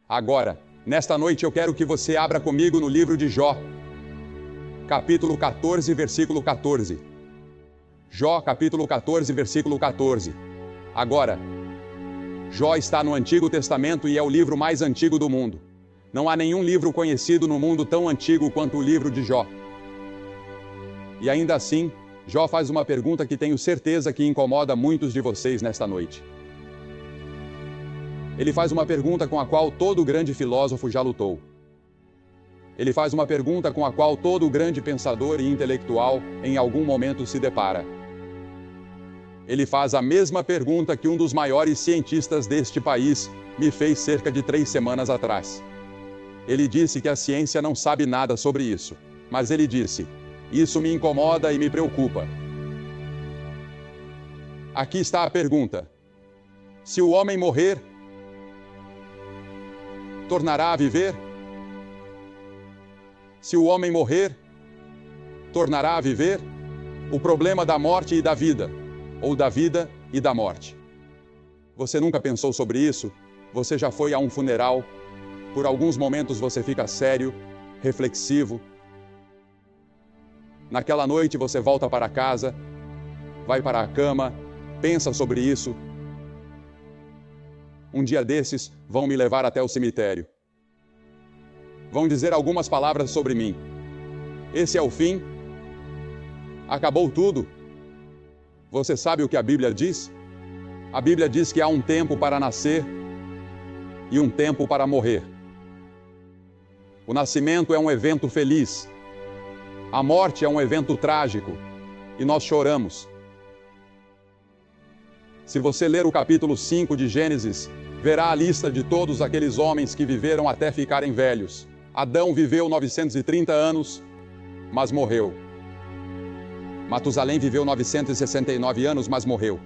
Agora, nesta noite eu quero que você abra comigo no livro de Jó, capítulo 14, versículo 14. Jó, capítulo 14, versículo 14. Agora, Jó está no Antigo Testamento e é o livro mais antigo do mundo. Não há nenhum livro conhecido no mundo tão antigo quanto o livro de Jó. E ainda assim, Jó faz uma pergunta que tenho certeza que incomoda muitos de vocês nesta noite. Ele faz uma pergunta com a qual todo grande filósofo já lutou. Ele faz uma pergunta com a qual todo grande pensador e intelectual em algum momento se depara. Ele faz a mesma pergunta que um dos maiores cientistas deste país me fez cerca de 3 semanas atrás. Ele disse que a ciência não sabe nada sobre isso, mas ele disse: isso me incomoda e me preocupa. Aqui está a pergunta: se o homem morrer, tornará a viver? Se o homem morrer, tornará a viver? O problema da morte e da vida, ou da vida e da morte. Você nunca pensou sobre isso? Você já foi a um funeral? Por alguns momentos você fica sério, reflexivo. Naquela noite você volta para casa, vai para a cama, pensa sobre isso. Um dia desses, vão me levar até o cemitério. Vão dizer algumas palavras sobre mim. Esse é o fim? Acabou tudo? Você sabe o que a Bíblia diz? A Bíblia diz que há um tempo para nascer e um tempo para morrer. O nascimento é um evento feliz. A morte é um evento trágico. E nós choramos. Se você ler o capítulo 5 de Gênesis, verá a lista de todos aqueles homens que viveram até ficarem velhos. Adão viveu 930 anos, mas morreu. Matusalém viveu 969 anos, mas morreu.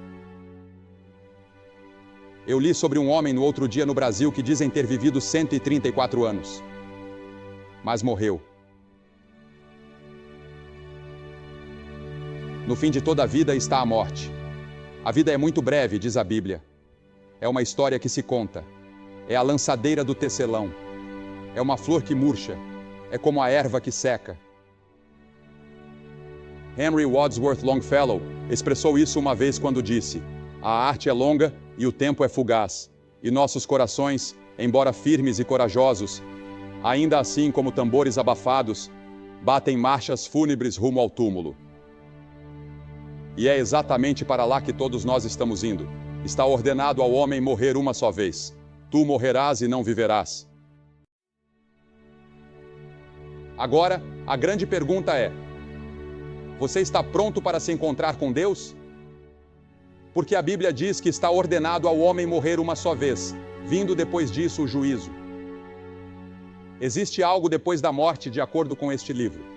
Eu li sobre um homem no outro dia no Brasil que dizem ter vivido 134 anos, mas morreu. No fim de toda a vida está a morte. A vida é muito breve, diz a Bíblia. É uma história que se conta. É a lançadeira do tecelão. É uma flor que murcha. É como a erva que seca. Henry Wadsworth Longfellow expressou isso uma vez quando disse: a arte é longa e o tempo é fugaz, e nossos corações, embora firmes e corajosos, ainda assim como tambores abafados, batem marchas fúnebres rumo ao túmulo. E é exatamente para lá que todos nós estamos indo. Está ordenado ao homem morrer uma só vez. Tu morrerás e não viverás. Agora, a grande pergunta é: você está pronto para se encontrar com Deus? Porque a Bíblia diz que está ordenado ao homem morrer uma só vez, vindo depois disso o juízo. Existe algo depois da morte, de acordo com este livro.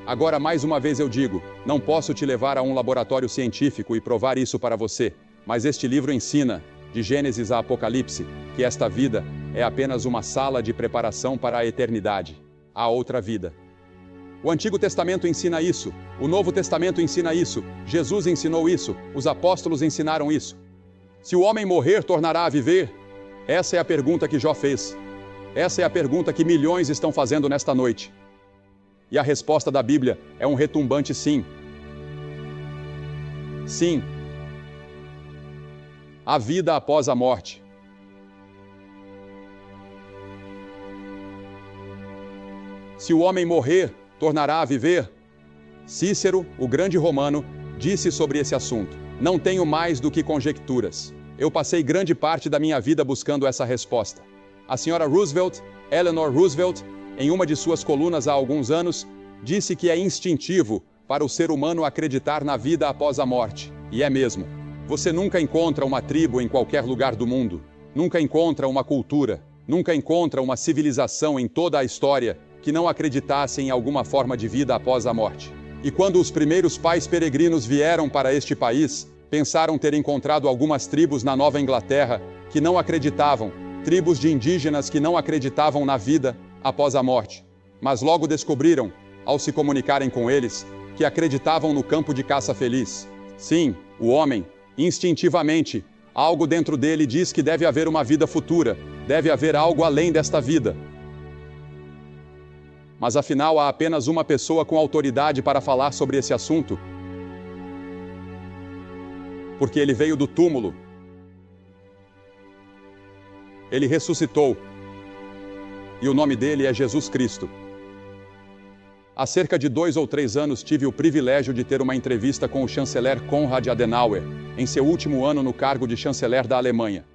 Agora, mais uma vez eu digo, não posso te levar a um laboratório científico e provar isso para você, mas este livro ensina, de Gênesis a Apocalipse, que esta vida é apenas uma sala de preparação para a eternidade, a outra vida. O Antigo Testamento ensina isso, o Novo Testamento ensina isso, Jesus ensinou isso, os apóstolos ensinaram isso. Se o homem morrer, tornará a viver? Essa é a pergunta que Jó fez. Essa é a pergunta que milhões estão fazendo nesta noite. E a resposta da Bíblia é um retumbante sim. Sim. A vida após a morte. Se o homem morrer, tornará a viver? Cícero, o grande romano, disse sobre esse assunto: não tenho mais do que conjecturas. Eu passei grande parte da minha vida buscando essa resposta. A senhora Roosevelt, Eleanor Roosevelt, em uma de suas colunas há alguns anos, disse que é instintivo para o ser humano acreditar na vida após a morte. E é mesmo. Você nunca encontra uma tribo em qualquer lugar do mundo, nunca encontra uma cultura, nunca encontra uma civilização em toda a história que não acreditasse em alguma forma de vida após a morte. E quando os primeiros pais peregrinos vieram para este país, pensaram ter encontrado algumas tribos na Nova Inglaterra que não acreditavam, tribos de indígenas que não acreditavam na vida após a morte. Mas logo descobriram, ao se comunicarem com eles, que acreditavam no campo de caça feliz. Sim, o homem, instintivamente, Algo dentro dele diz que deve haver uma vida futura, deve haver algo além desta vida. Mas afinal há apenas uma pessoa com autoridade para falar sobre esse assunto. Porque ele veio do túmulo. Ele ressuscitou. E o nome dele é Jesus Cristo. Há cerca de 2 ou 3 anos tive o privilégio de ter uma entrevista com o chanceler Konrad Adenauer, em seu último ano no cargo de chanceler da Alemanha.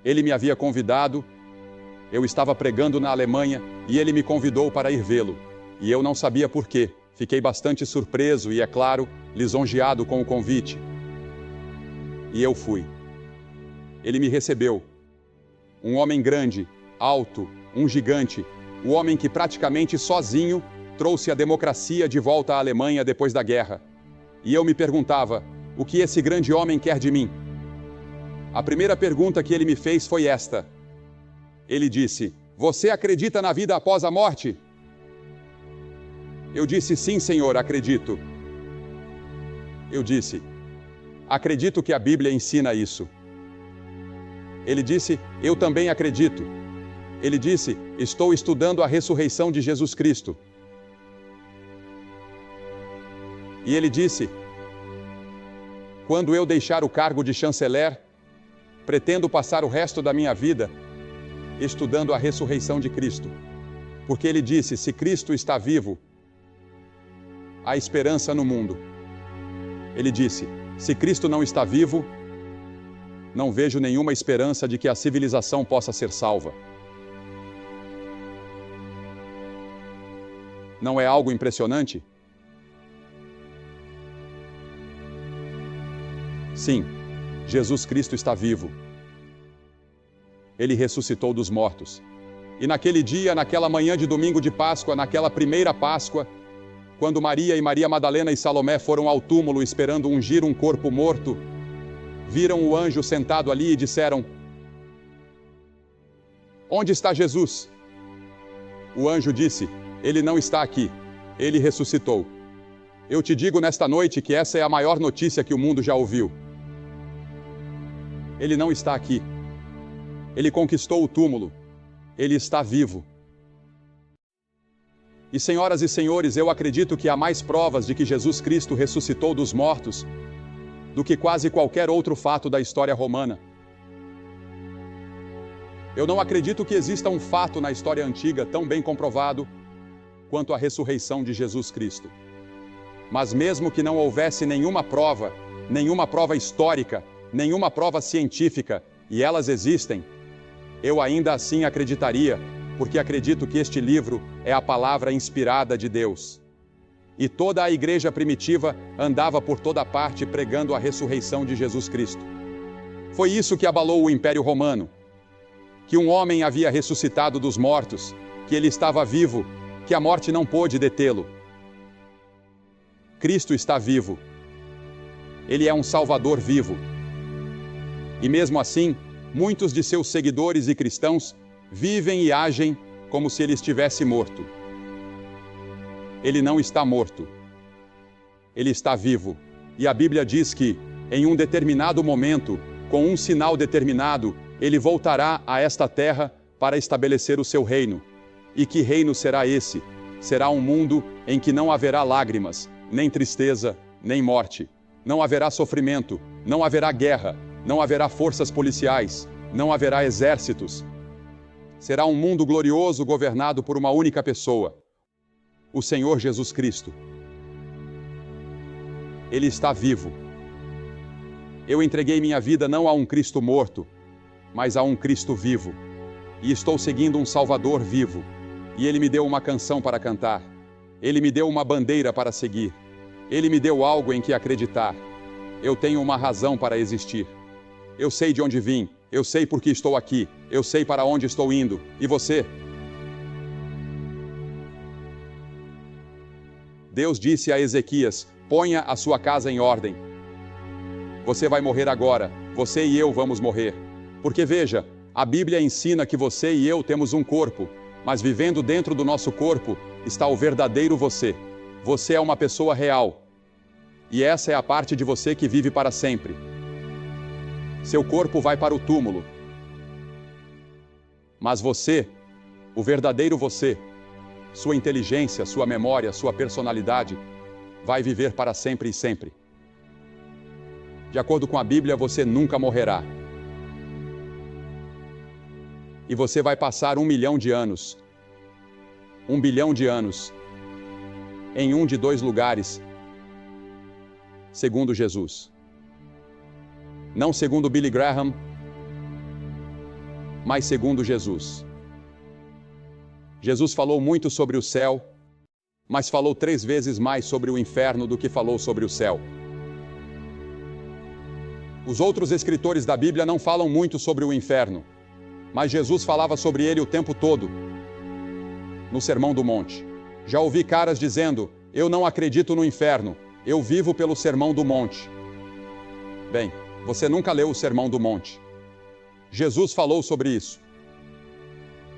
Ele me havia convidado, eu estava pregando na Alemanha e ele me convidou para ir vê-lo. E eu não sabia por quê. Fiquei bastante surpreso e, é claro, lisonjeado com o convite. E eu fui. Ele me recebeu. Um homem grande, alto, um gigante, o homem que praticamente sozinho trouxe a democracia de volta à Alemanha depois da guerra. E eu me perguntava, o que esse grande homem quer de mim? A primeira pergunta que ele me fez foi esta. Ele disse, você acredita na vida após a morte? Eu disse, sim, senhor, acredito. Eu disse, acredito que a Bíblia ensina isso. Ele disse, eu também acredito. Ele disse, estou estudando a ressurreição de Jesus Cristo. E ele disse, quando eu deixar o cargo de chanceler, pretendo passar o resto da minha vida estudando a ressurreição de Cristo. Porque ele disse, se Cristo está vivo, há esperança no mundo. Ele disse, se Cristo não está vivo, não vejo nenhuma esperança de que a civilização possa ser salva. Não é algo impressionante? Sim, Jesus Cristo está vivo. Ele ressuscitou dos mortos. E naquele dia, naquela manhã de domingo de Páscoa, naquela primeira Páscoa, quando Maria e Maria Madalena e Salomé foram ao túmulo esperando ungir um corpo morto, viram o anjo sentado ali e disseram, onde está Jesus? O anjo disse, ele não está aqui, ele ressuscitou. Eu te digo nesta noite que essa é a maior notícia que o mundo já ouviu. Ele não está aqui. Ele conquistou o túmulo. Ele está vivo. E senhoras e senhores, eu acredito que há mais provas de que Jesus Cristo ressuscitou dos mortos do que quase qualquer outro fato da história romana. Eu não acredito que exista um fato na história antiga tão bem comprovado quanto a ressurreição de Jesus Cristo. Mas mesmo que não houvesse nenhuma prova histórica, nenhuma prova científica, e elas existem, eu ainda assim acreditaria, porque acredito que este livro é a palavra inspirada de Deus. E toda a igreja primitiva andava por toda parte pregando a ressurreição de Jesus Cristo. Foi isso que abalou o Império Romano, que um homem havia ressuscitado dos mortos, que ele estava vivo, que a morte não pôde detê-lo. Cristo está vivo. Ele é um Salvador vivo. E mesmo assim, muitos de seus seguidores e cristãos vivem e agem como se ele estivesse morto. Ele não está morto. Ele está vivo. E a Bíblia diz que, em um determinado momento, com um sinal determinado, ele voltará a esta terra para estabelecer o seu reino. E que reino será esse? Será um mundo em que não haverá lágrimas, nem tristeza, nem morte. Não haverá sofrimento, não haverá guerra, não haverá forças policiais, não haverá exércitos. Será um mundo glorioso governado por uma única pessoa, o Senhor Jesus Cristo. Ele está vivo. Eu entreguei minha vida não a um Cristo morto, mas a um Cristo vivo. E estou seguindo um Salvador vivo. E Ele me deu uma canção para cantar. Ele me deu uma bandeira para seguir. Ele me deu algo em que acreditar. Eu tenho uma razão para existir. Eu sei de onde vim. Eu sei por que estou aqui. Eu sei para onde estou indo. E você? Deus disse a Ezequias, ponha a sua casa em ordem. Você vai morrer agora. Você e eu vamos morrer. Porque veja, a Bíblia ensina que você e eu temos um corpo, mas vivendo dentro do nosso corpo está o verdadeiro você. Você é uma pessoa real. E essa é a parte de você que vive para sempre. Seu corpo vai para o túmulo. Mas você, o verdadeiro você, sua inteligência, sua memória, sua personalidade, vai viver para sempre e sempre. De acordo com a Bíblia, você nunca morrerá. E você vai passar 1 milhão de anos, 1 bilhão de anos, em um de 2 lugares, segundo Jesus. Não segundo Billy Graham, mas segundo Jesus. Jesus falou muito sobre o céu, mas falou 3 vezes mais sobre o inferno do que falou sobre o céu. Os outros escritores da Bíblia não falam muito sobre o inferno, mas Jesus falava sobre ele o tempo todo, no Sermão do Monte. Já ouvi caras dizendo, eu não acredito no inferno, eu vivo pelo Sermão do Monte. Bem, você nunca leu o Sermão do Monte. Jesus falou sobre isso.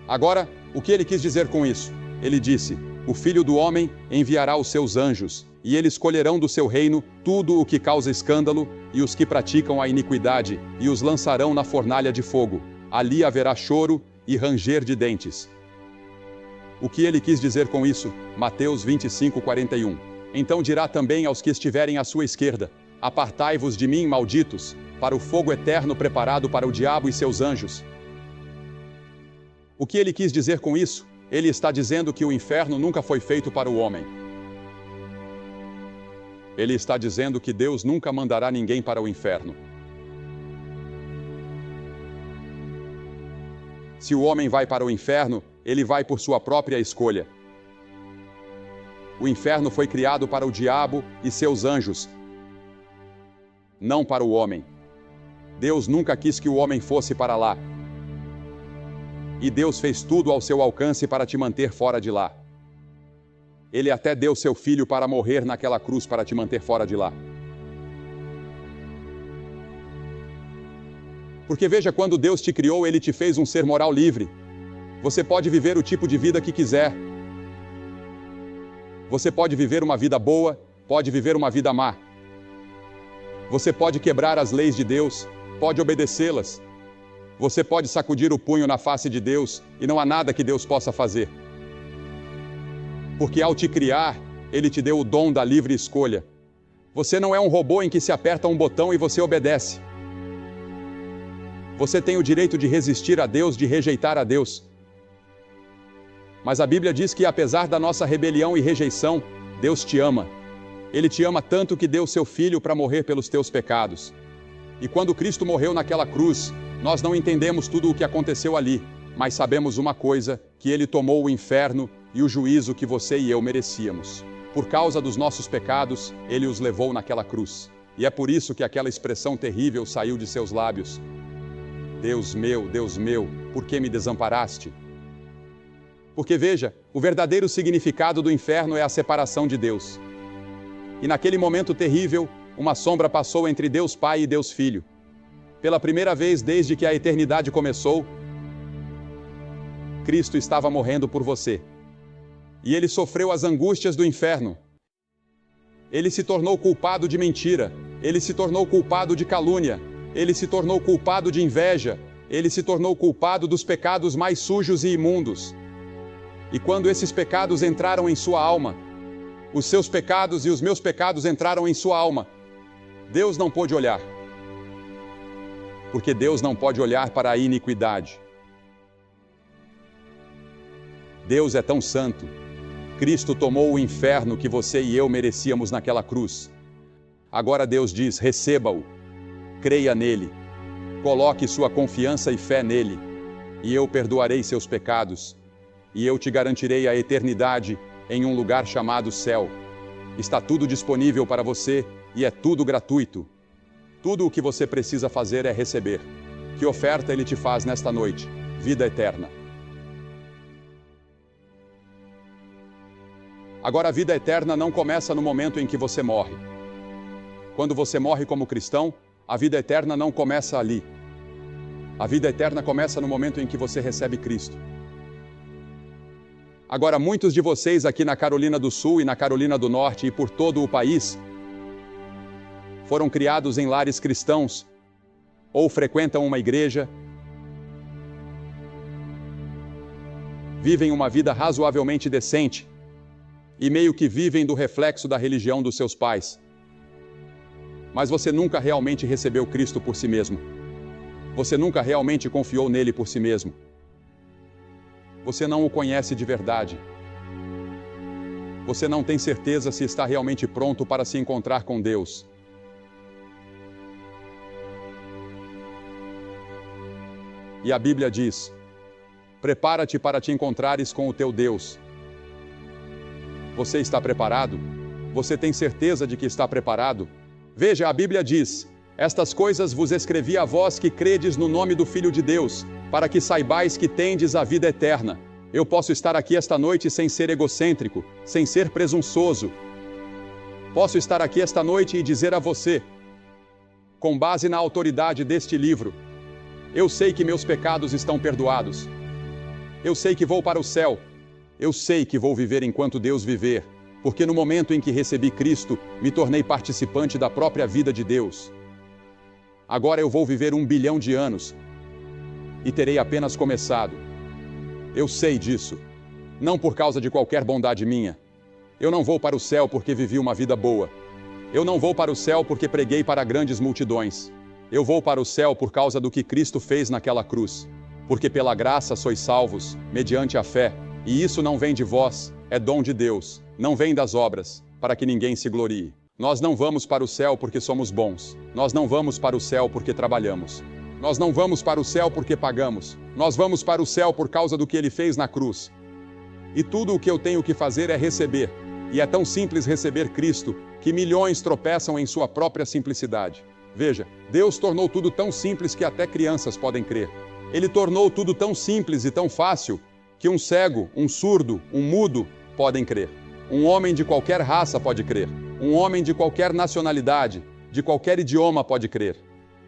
Agora, o que ele quis dizer com isso? Ele disse, o Filho do Homem enviará os seus anjos, e eles colherão do seu reino tudo o que causa escândalo e os que praticam a iniquidade, e os lançarão na fornalha de fogo. Ali haverá choro e ranger de dentes. O que ele quis dizer com isso? Mateus 25:41. Então dirá também aos que estiverem à sua esquerda, apartai-vos de mim, malditos, para o fogo eterno preparado para o diabo e seus anjos. O que ele quis dizer com isso? Ele está dizendo que o inferno nunca foi feito para o homem. Ele está dizendo que Deus nunca mandará ninguém para o inferno. Se o homem vai para o inferno, ele vai por sua própria escolha. O inferno foi criado para o diabo e seus anjos, não para o homem. Deus nunca quis que o homem fosse para lá. E Deus fez tudo ao seu alcance para te manter fora de lá. Ele até deu seu filho para morrer naquela cruz para te manter fora de lá. Porque veja, quando Deus te criou, Ele te fez um ser moral livre. Você pode viver o tipo de vida que quiser. Você pode viver uma vida boa, pode viver uma vida má. Você pode quebrar as leis de Deus, pode obedecê-las. Você pode sacudir o punho na face de Deus e não há nada que Deus possa fazer. Porque ao te criar, Ele te deu o dom da livre escolha. Você não é um robô em que se aperta um botão e você obedece. Você tem o direito de resistir a Deus, de rejeitar a Deus. Mas a Bíblia diz que apesar da nossa rebelião e rejeição, Deus te ama. Ele te ama tanto que deu seu Filho para morrer pelos teus pecados. E quando Cristo morreu naquela cruz, nós não entendemos tudo o que aconteceu ali, mas sabemos uma coisa, que Ele tomou o inferno e o juízo que você e eu merecíamos. Por causa dos nossos pecados, Ele os levou naquela cruz. E é por isso que aquela expressão terrível saiu de seus lábios. Deus meu, por que me desamparaste? Porque veja, o verdadeiro significado do inferno é a separação de Deus. E naquele momento terrível, uma sombra passou entre Deus Pai e Deus Filho. Pela primeira vez desde que a eternidade começou, Cristo estava morrendo por você. E Ele sofreu as angústias do inferno. Ele se tornou culpado de mentira. Ele se tornou culpado de calúnia. Ele se tornou culpado de inveja. Ele se tornou culpado dos pecados mais sujos e imundos. E quando esses pecados entraram em sua alma, os seus pecados e os meus pecados entraram em sua alma, Deus não pôde olhar. Porque Deus não pode olhar para a iniquidade. Deus é tão santo. Cristo tomou o inferno que você e eu merecíamos naquela cruz. Agora Deus diz, receba-o, creia nele, coloque sua confiança e fé nele, e eu perdoarei seus pecados, e eu te garantirei a eternidade em um lugar chamado céu. Está tudo disponível para você e é tudo gratuito. Tudo o que você precisa fazer é receber. Que oferta Ele te faz nesta noite? Vida eterna. Agora, a vida eterna não começa no momento em que você morre. Quando você morre como cristão, a vida eterna não começa ali. A vida eterna começa no momento em que você recebe Cristo. Agora, muitos de vocês aqui na Carolina do Sul e na Carolina do Norte e por todo o país foram criados em lares cristãos ou frequentam uma igreja, vivem uma vida razoavelmente decente e meio que vivem do reflexo da religião dos seus pais. Mas você nunca realmente recebeu Cristo por si mesmo. Você nunca realmente confiou nele por si mesmo. Você não o conhece de verdade. Você não tem certeza se está realmente pronto para se encontrar com Deus. E a Bíblia diz: prepara-te para te encontrares com o teu Deus. Você está preparado? Você tem certeza de que está preparado? Veja, a Bíblia diz: estas coisas vos escrevi a vós que credes no nome do Filho de Deus, para que saibais que tendes a vida eterna. Eu posso estar aqui esta noite sem ser egocêntrico, sem ser presunçoso. Posso estar aqui esta noite e dizer a você, com base na autoridade deste livro: eu sei que meus pecados estão perdoados. Eu sei que vou para o céu. Eu sei que vou viver enquanto Deus viver, porque no momento em que recebi Cristo, me tornei participante da própria vida de Deus. Agora eu vou viver 1 bilhão de anos e terei apenas começado. Eu sei disso, não por causa de qualquer bondade minha. Eu não vou para o céu porque vivi uma vida boa. Eu não vou para o céu porque preguei para grandes multidões. Eu vou para o céu por causa do que Cristo fez naquela cruz. Porque pela graça sois salvos, mediante a fé. E isso não vem de vós, é dom de Deus. Não vem das obras, para que ninguém se glorie. Nós não vamos para o céu porque somos bons. Nós não vamos para o céu porque trabalhamos. Nós não vamos para o céu porque pagamos. Nós vamos para o céu por causa do que Ele fez na cruz. E tudo o que eu tenho que fazer é receber. E é tão simples receber Cristo, que milhões tropeçam em sua própria simplicidade. Veja, Deus tornou tudo tão simples que até crianças podem crer. Ele tornou tudo tão simples e tão fácil que um cego, um surdo, um mudo podem crer. Um homem de qualquer raça pode crer. Um homem de qualquer nacionalidade, de qualquer idioma pode crer.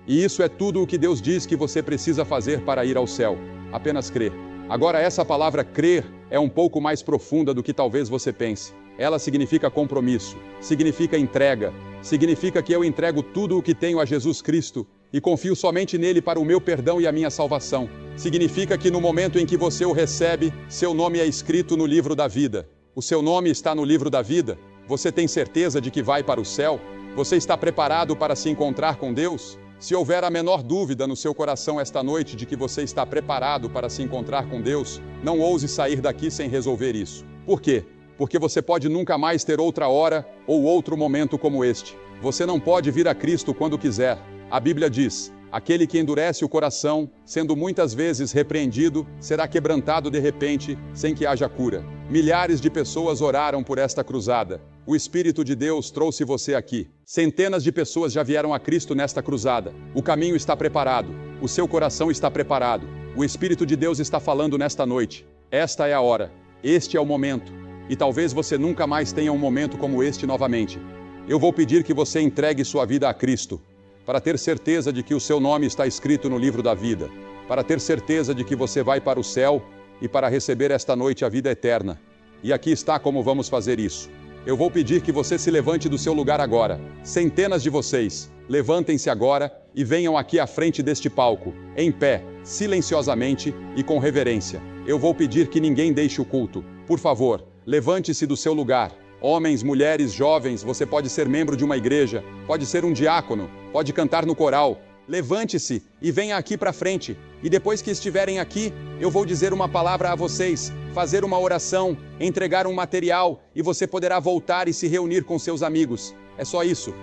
E isso é tudo o que Deus diz que você precisa fazer para ir ao céu. Apenas crer. Agora, essa palavra crer é um pouco mais profunda do que talvez você pense. Ela significa compromisso, significa entrega, significa que eu entrego tudo o que tenho a Jesus Cristo e confio somente nele para o meu perdão e a minha salvação. Significa que no momento em que você o recebe, seu nome é escrito no livro da vida. O seu nome está no livro da vida? Você tem certeza de que vai para o céu? Você está preparado para se encontrar com Deus? Se houver a menor dúvida no seu coração esta noite de que você está preparado para se encontrar com Deus, não ouse sair daqui sem resolver isso. Por quê? Porque você pode nunca mais ter outra hora ou outro momento como este. Você não pode vir a Cristo quando quiser. A Bíblia diz: aquele que endurece o coração, sendo muitas vezes repreendido, será quebrantado de repente, sem que haja cura. Milhares de pessoas oraram por esta cruzada. O Espírito de Deus trouxe você aqui. Centenas de pessoas já vieram a Cristo nesta cruzada. O caminho está preparado. O seu coração está preparado. O Espírito de Deus está falando nesta noite. Esta é a hora. Este é o momento. E talvez você nunca mais tenha um momento como este novamente. Eu vou pedir que você entregue sua vida a Cristo, para ter certeza de que o seu nome está escrito no livro da vida, para ter certeza de que você vai para o céu e para receber esta noite a vida eterna. E aqui está como vamos fazer isso. Eu vou pedir que você se levante do seu lugar agora. Centenas de vocês, levantem-se agora e venham aqui à frente deste palco, em pé, silenciosamente e com reverência. Eu vou pedir que ninguém deixe o culto. Por favor, levante-se do seu lugar. Homens, mulheres, jovens, você pode ser membro de uma igreja, pode ser um diácono, pode cantar no coral. Levante-se e venha aqui para frente. E depois que estiverem aqui, eu vou dizer uma palavra a vocês, fazer uma oração, entregar um material e você poderá voltar e se reunir com seus amigos. É só isso.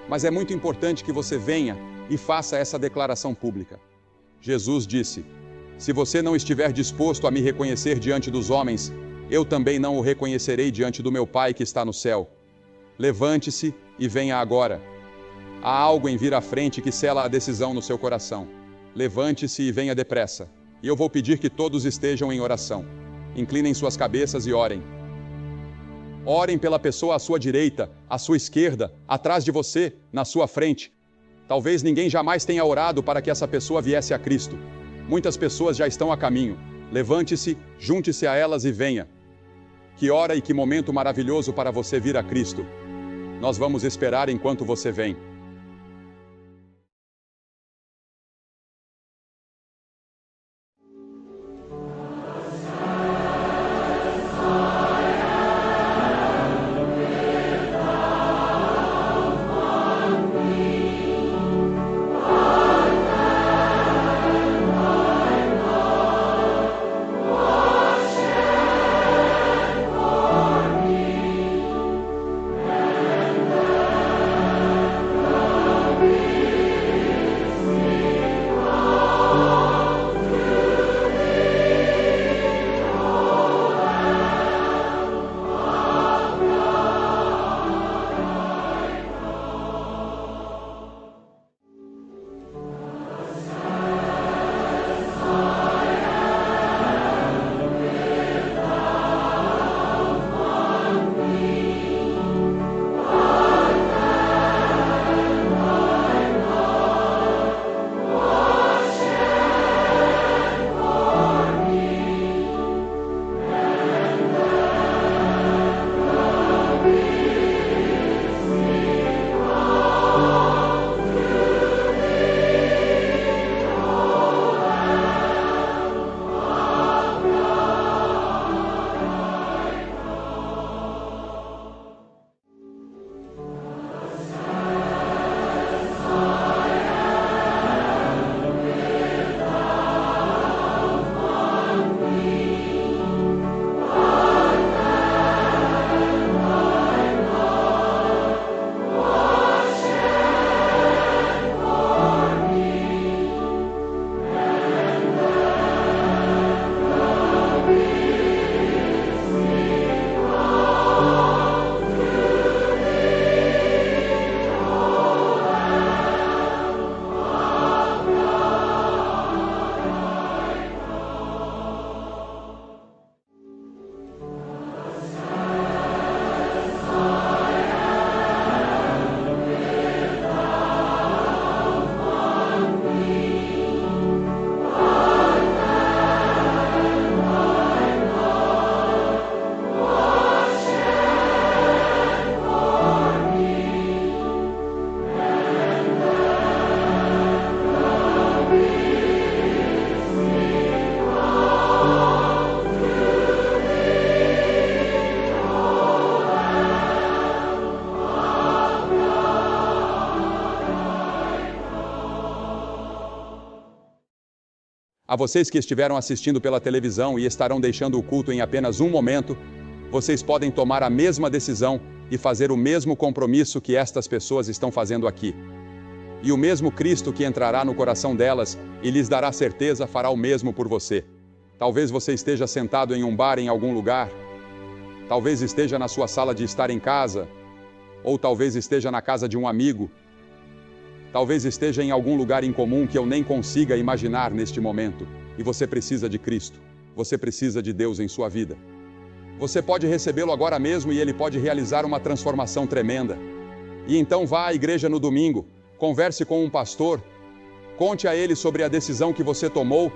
Mas é muito importante que você venha e faça essa declaração pública. Jesus disse: se você não estiver disposto a me reconhecer diante dos homens, eu também não o reconhecerei diante do meu Pai que está no céu. Levante-se e venha agora. Há algo em vir à frente que sela a decisão no seu coração. Levante-se e venha depressa. E eu vou pedir que todos estejam em oração. Inclinem suas cabeças e orem. Orem pela pessoa à sua direita, à sua esquerda, atrás de você, na sua frente. Talvez ninguém jamais tenha orado para que essa pessoa viesse a Cristo. Muitas pessoas já estão a caminho. Levante-se, junte-se a elas e venha. Que hora e que momento maravilhoso para você vir a Cristo. Nós vamos esperar enquanto você vem. A vocês que estiveram assistindo pela televisão e estarão deixando o culto em apenas um momento, vocês podem tomar a mesma decisão e fazer o mesmo compromisso que estas pessoas estão fazendo aqui. E o mesmo Cristo que entrará no coração delas e lhes dará certeza fará o mesmo por você. Talvez você esteja sentado em um bar em algum lugar, talvez esteja na sua sala de estar em casa, ou talvez esteja na casa de um amigo, talvez esteja em algum lugar incomum que eu nem consiga imaginar neste momento, e você precisa de Cristo, você precisa de Deus em sua vida. Você pode recebê-lo agora mesmo e ele pode realizar uma transformação tremenda. E então vá à igreja no domingo, converse com um pastor, conte a ele sobre a decisão que você tomou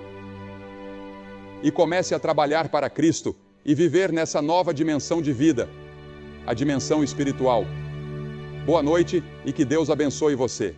e comece a trabalhar para Cristo e viver nessa nova dimensão de vida, a dimensão espiritual. Boa noite e que Deus abençoe você.